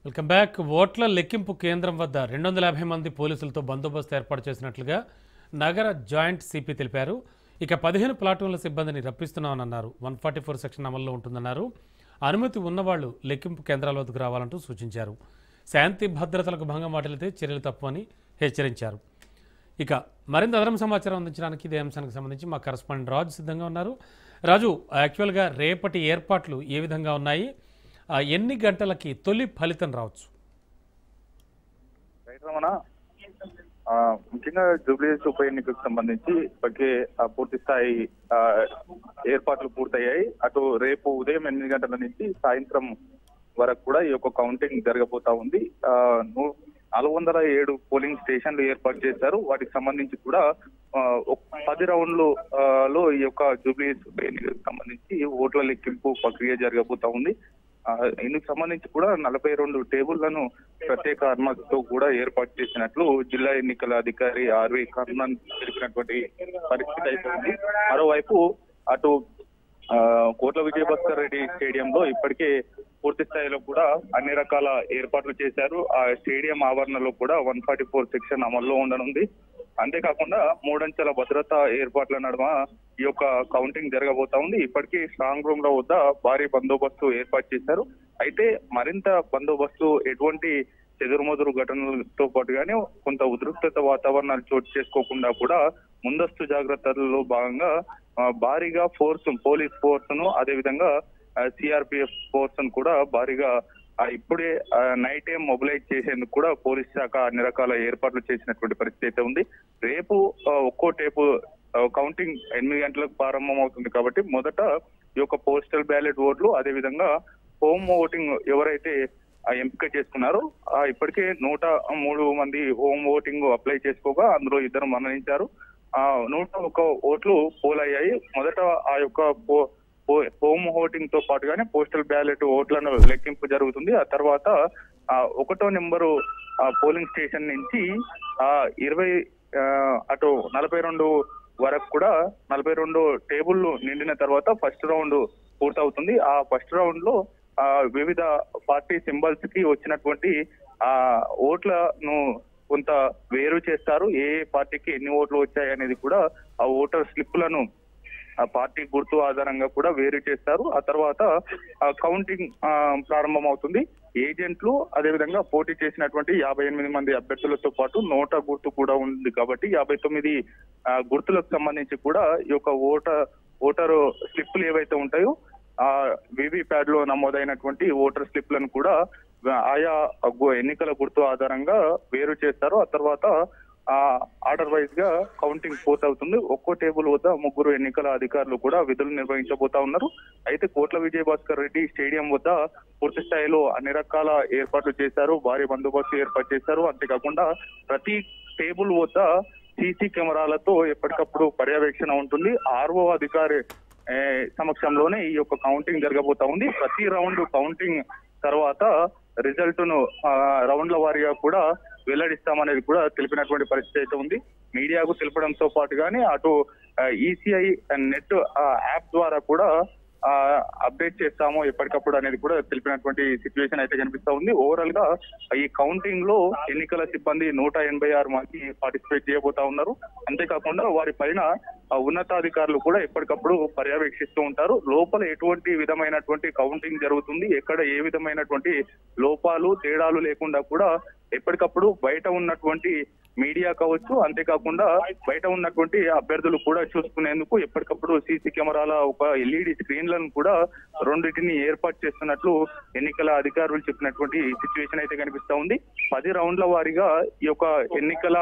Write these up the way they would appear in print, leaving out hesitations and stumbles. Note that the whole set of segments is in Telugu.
Welcome back. ఓట్ల లెక్కింపు కేంద్రం వద్ద 250 మంది పోలీసులతో బందోబస్తు ఏర్పాటు చేసినట్లుగా నగర జాయింట్ సిపి తెలిపారు. ఇక 15 ప్లాటూన్ల సిబ్బందిని రప్పిస్తున్నామని అన్నారు. 144 సెక్షన్ అమల్లో ఉంటుందన్నారు. అనుమతి ఉన్నవాళ్లు లెక్కింపు కేంద్రాల వద్దకు రావాలంటూ సూచించారు. శాంతి భద్రతలకు భంగం వాటిల్లితే చర్యలు తప్పవని హెచ్చరించారు. ఇక మరింత అదనపు సమాచారం అందించడానికి ఇదే అంశానికి సంబంధించి మా కరెస్పాండెంట్ రాజు సిద్ధంగా ఉన్నారు. రాజు, యాక్చువల్గా రేపటి ఏర్పాట్లు ఏ విధంగా ఉన్నాయి? ఎన్ని గంటలకి తొలి ఫలితం రావచ్చు? ముఖ్యంగా జూబ్లీహిల్స్ ఉప ఎన్నికకు సంబంధించి ఇప్పటికే పూర్తి స్థాయి ఏర్పాట్లు పూర్తయ్యాయి. అటు రేపు ఉదయం 8 గంటల నుంచి సాయంత్రం వరకు కూడా ఈ యొక్క కౌంటింగ్ జరగబోతా ఉంది. 407 పోలింగ్ స్టేషన్లు ఏర్పాటు చేశారు. వాటికి సంబంధించి కూడా 10 రౌండ్లు లో ఈ యొక్క జూబ్లీహిల్స్ ఉప ఎన్నికకు సంబంధించి ఓట్ల లెక్కింపు ప్రక్రియ జరగబోతా ఉంది. ఇందుకు సంబంధించి కూడా 42 టేబుళ్లను ప్రత్యేక అనుమతితో కూడా ఏర్పాటు చేసినట్లు జిల్లా ఎన్నికల అధికారి ఆర్వి కర్ణన్ తెలిపినటువంటి పరిస్థితి అయితే ఉంది. మరోవైపు అటు కోట్ల విజయభాస్కర్ రెడ్డి స్టేడియంలో ఇప్పటికే పూర్తి స్థాయిలో కూడా అన్ని రకాల ఏర్పాట్లు చేశారు. ఆ స్టేడియం ఆవరణలో కూడా 144 సెక్షన్ అమల్లో ఉండనుంది. అంతేకాకుండా 3 అంచెల భద్రతా ఏర్పాట్ల నడుమ ఈ యొక్క కౌంటింగ్ జరగబోతా ఉంది. ఇప్పటికీ స్ట్రాంగ్ రూమ్ లో వద్ద భారీ బందోబస్తు ఏర్పాటు చేశారు. అయితే మరింత బందోబస్తు ఎటువంటి చెదురుమదురు ఘటనలతో పాటుగానే కొంత ఉద్రిక్తత వాతావరణాలు చోటు చేసుకోకుండా కూడా ముందస్తు జాగ్రత్తల్లో భాగంగా భారీగా పోలీస్ ఫోర్స్ ను అదేవిధంగా సిఆర్పిఎఫ్ ఫోర్స్ ను కూడా భారీగా ఇప్పుడే నైట్ టైం మొబిలైజ్ చేసేందుకు కూడా పోలీస్ శాఖ అన్ని రకాల ఏర్పాట్లు చేసినటువంటి పరిస్థితి అయితే ఉంది. రేపు ఒక్కో టేపు కౌంటింగ్ 8 గంటలకు ప్రారంభం అవుతుంది కాబట్టి మొదట ఈ యొక్క పోస్టల్ బ్యాలెట్ ఓట్లు అదేవిధంగా హోమ్ ఓటింగ్ ఎవరైతే ఎంపిక చేసుకున్నారో ఇప్పటికే 103 మంది హోమ్ ఓటింగ్ అప్లై చేసుకోగా అందులో 2 మరణించారు. 101 ఓట్లు పోల్ అయ్యాయి. మొదట ఆ యొక్క హోమ్ ఓటింగ్ తో పాటుగానే పోస్టల్ బ్యాలెట్ ఓట్లను లెక్కింపు జరుగుతుంది. ఆ తర్వాత 1వ నెంబరు పోలింగ్ స్టేషన్ నుంచి 20 అటు 42 వరకు కూడా 42 టేబుళ్లు నిండిన తర్వాత ఫస్ట్ రౌండ్ పూర్తవుతుంది. ఆ ఫస్ట్ రౌండ్ లో వివిధ పార్టీ సింబల్స్ కి వచ్చినటువంటి ఓట్లను కొంత వేరు చేస్తారు. ఏ పార్టీకి ఎన్ని ఓట్లు వచ్చాయి అనేది కూడా ఆ ఓటర్ స్లిప్లను ఆ పార్టీ గుర్తు ఆధారంగా కూడా వేరు చేస్తారు. ఆ తర్వాత కౌంటింగ్ ప్రారంభం అవుతుంది. ఏజెంట్లు అదేవిధంగా పోటీ చేసినటువంటి 58 మంది అభ్యర్థులతో పాటు నోటా గుర్తు కూడా ఉంది కాబట్టి 59 గుర్తులకు సంబంధించి కూడా ఈ యొక్క ఓటరు స్లిప్లు ఏవైతే ఉంటాయో ఆ వివి ప్యాడ్ లో నమోదైనటువంటి ఓటర్ స్లిప్లను కూడా ఆయా ఎన్నికల గుర్తు ఆధారంగా వేరు చేస్తారు. ఆ తర్వాత ఆర్డర్ వైజ్ గా కౌంటింగ్ పూర్తవుతుంది. ఒక్కో టేబుల్ వద్ద 3 ఎన్నికల అధికారులు కూడా విధులు నిర్వహించబోతా ఉన్నారు. అయితే కోట్ల విజయభాస్కర్ రెడ్డి స్టేడియం వద్ద పూర్తి స్థాయిలో అన్ని రకాల ఏర్పాట్లు చేశారు. భారీ బందోబస్తు ఏర్పాటు చేశారు. అంతేకాకుండా ప్రతి టేబుల్ వద్ద సీసీ కెమెరాలతో ఎప్పటికప్పుడు పర్యవేక్షణ ఉంటుంది. ఆర్ఓ అధికారి సమక్షంలోనే ఈ యొక్క కౌంటింగ్ జరగబోతా ఉంది. ప్రతి రౌండ్ కౌంటింగ్ తర్వాత రిజల్ట్ ను రౌండ్ల వారీగా కూడా వెల్లడిస్తామనేది కూడా తెలిపినటువంటి పరిస్థితి అయితే ఉంది. మీడియాకు తెలపడంతో పాటుగానే అటు ఈసీఐ నెట్ యాప్ ద్వారా కూడా అప్డేట్ చేస్తాము ఎప్పటికప్పుడు అనేది కూడా తెలిపినటువంటి సిచ్యువేషన్ అయితే కనిపిస్తా ఉంది. ఓవరాల్ గా ఈ కౌంటింగ్ లో ఎన్నికల సిబ్బంది 186 మంది పార్టిసిపేట్ చేయబోతా ఉన్నారు. అంతేకాకుండా వారి పైన ఉన్నతాధికారులు కూడా ఎప్పటికప్పుడు పర్యవేక్షిస్తూ ఉంటారు. లోపల ఎటువంటి విధమైనటువంటి కౌంటింగ్ జరుగుతుంది, ఎక్కడ ఏ విధమైనటువంటి లోపాలు తేడాలు లేకుండా కూడా ఎప్పటికప్పుడు బయట ఉన్నటువంటి మీడియా కావచ్చు, అంతేకాకుండా బయట ఉన్నటువంటి అభ్యర్థులు కూడా చూసుకునేందుకు ఎప్పటికప్పుడు సీసీ కెమెరాల ఒక ఎల్ఈడి స్క్రీన్లను కూడా 2 ఏర్పాటు చేస్తున్నట్లు ఎన్నికల అధికారులు చెప్పినటువంటి సిచ్యువేషన్ అయితే కనిపిస్తా ఉంది. 10 రౌండ్ల వారీగా ఈ యొక్క ఎన్నికల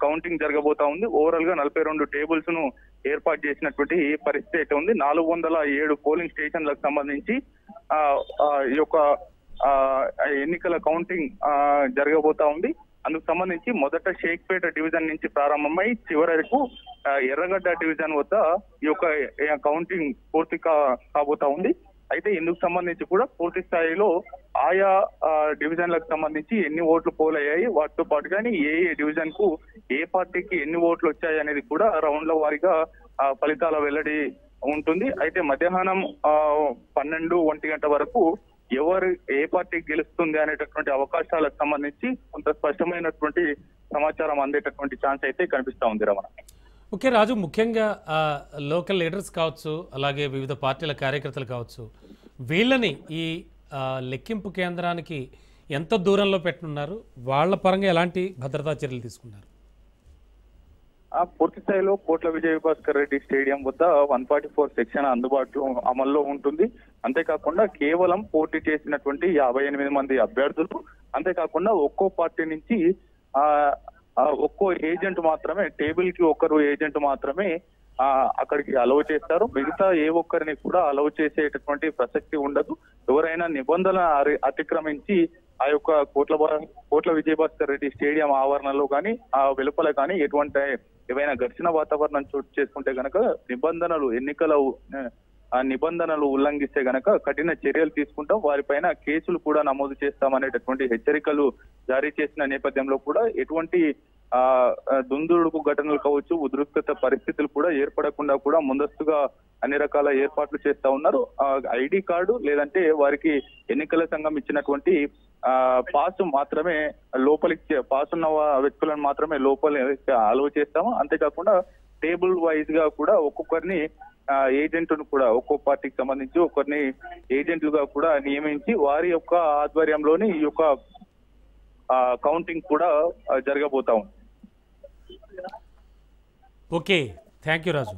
కౌంటింగ్ జరగబోతా ఉంది. ఓవరాల్ గా 42 టేబుల్స్ ను ఏర్పాటు చేసినటువంటి పరిస్థితి అయితే ఉంది. 407 పోలింగ్ స్టేషన్లకు సంబంధించి ఈ యొక్క ఎన్నికల కౌంటింగ్ జరగబోతా ఉంది. అందుకు సంబంధించి మొదట షేక్పేట డివిజన్ నుంచి ప్రారంభమై చివరకు ఎర్రగడ్డ డివిజన్ వద్ద ఈ యొక్క కౌంటింగ్ పూర్తి కాబోతా ఉంది. అయితే ఇందుకు సంబంధించి కూడా పూర్తి స్థాయిలో ఆయా డివిజన్లకు సంబంధించి ఎన్ని ఓట్లు పోల్ అయ్యాయి, వాటితో పాటుగానే ఏ డివిజన్ కు ఏ పార్టీకి ఎన్ని ఓట్లు వచ్చాయి అనేది కూడా రౌండ్ల వారీగా ఫలితాల వెల్లడి ఉంటుంది. అయితే మధ్యాహ్నం 12-1 గంట వరకు ఏ పార్టీ గెలుస్తుంది అనేటటువంటి అవకాశాలకు సంబంధించి కొంత స్పష్టమైనటువంటి సమాచారం అందేటటువంటి ఛాన్స్ అయితే కనిపిస్తా ఉంది రమణ. ఓకే రాజు, ముఖ్యంగా లోకల్ లీడర్స్ కావచ్చు, అలాగే వివిధ పార్టీల కార్యకర్తలు కావచ్చు, వీళ్ళని ఈ లెక్కింపు కేంద్రానికి ఎంత దూరంలో పెట్టనున్నారు? వాళ్ళ పరంగా ఎలాంటి భద్రతా చర్యలు తీసుకున్నారు? పూర్తి స్థాయిలో కోట్ల విజయభాస్కర్ రెడ్డి స్టేడియం వద్ద 144 సెక్షన్ అందుబాటులో అమల్లో ఉంటుంది. అంతేకాకుండా కేవలం పోటీ చేసినటువంటి 58 మంది అభ్యర్థులు, అంతేకాకుండా ఒక్కో పార్టీ నుంచి ఒక్కో ఏజెంట్ మాత్రమే, టేబుల్ కి ఒకరు ఏజెంట్ మాత్రమే అక్కడికి అలౌ చేస్తారు. మిగతా ఏ ఒక్కరిని కూడా అలౌ చేసేటటువంటి ప్రసక్తి ఉండదు. ఎవరైనా నిబంధన అతిక్రమించి ఆ యొక్క కోట్ల విజయభాస్కర్ రెడ్డి స్టేడియం ఆవరణలో కానీ ఆ వెలుపల కానీ ఏవైనా ఘర్షణ వాతావరణం చోటు చేసుకుంటే గనక ఎన్నికల నిబంధనలు ఉల్లంఘిస్తే గనక కఠిన చర్యలు తీసుకుంటాం, వారిపైన కేసులు కూడా నమోదు చేస్తామనేటటువంటి హెచ్చరికలు జారీ చేసిన నేపథ్యంలో కూడా ఎటువంటి దుందుడుకు ఘటనలు కావచ్చు, ఉద్రిక్తత పరిస్థితులు కూడా ఏర్పడకుండా కూడా ముందస్తుగా అన్ని రకాల ఏర్పాట్లు చేస్తా ఉన్నారు. ఐడి కార్డు లేదంటే వారికి ఎన్నికల సంఘం ఇచ్చినటువంటి పాస్ మాత్రమే పాస్ ఉన్న వ్యక్తులను మాత్రమే లోపలికి అలౌ చేస్తాము. అంతేకాకుండా టేబుల్ వైజ్ గా కూడా ఒక్కొక్కరిని ఏజెంట్ను కూడా ఒక్కో పార్టీకి సంబంధించి ఒకరిని ఏజెంట్లుగా కూడా నియమించి వారి యొక్క ఆధ్వర్యంలోని ఈ యొక్క కౌంటింగ్ కూడా జరగబోతా ఉంది. Okay, thank you Raju.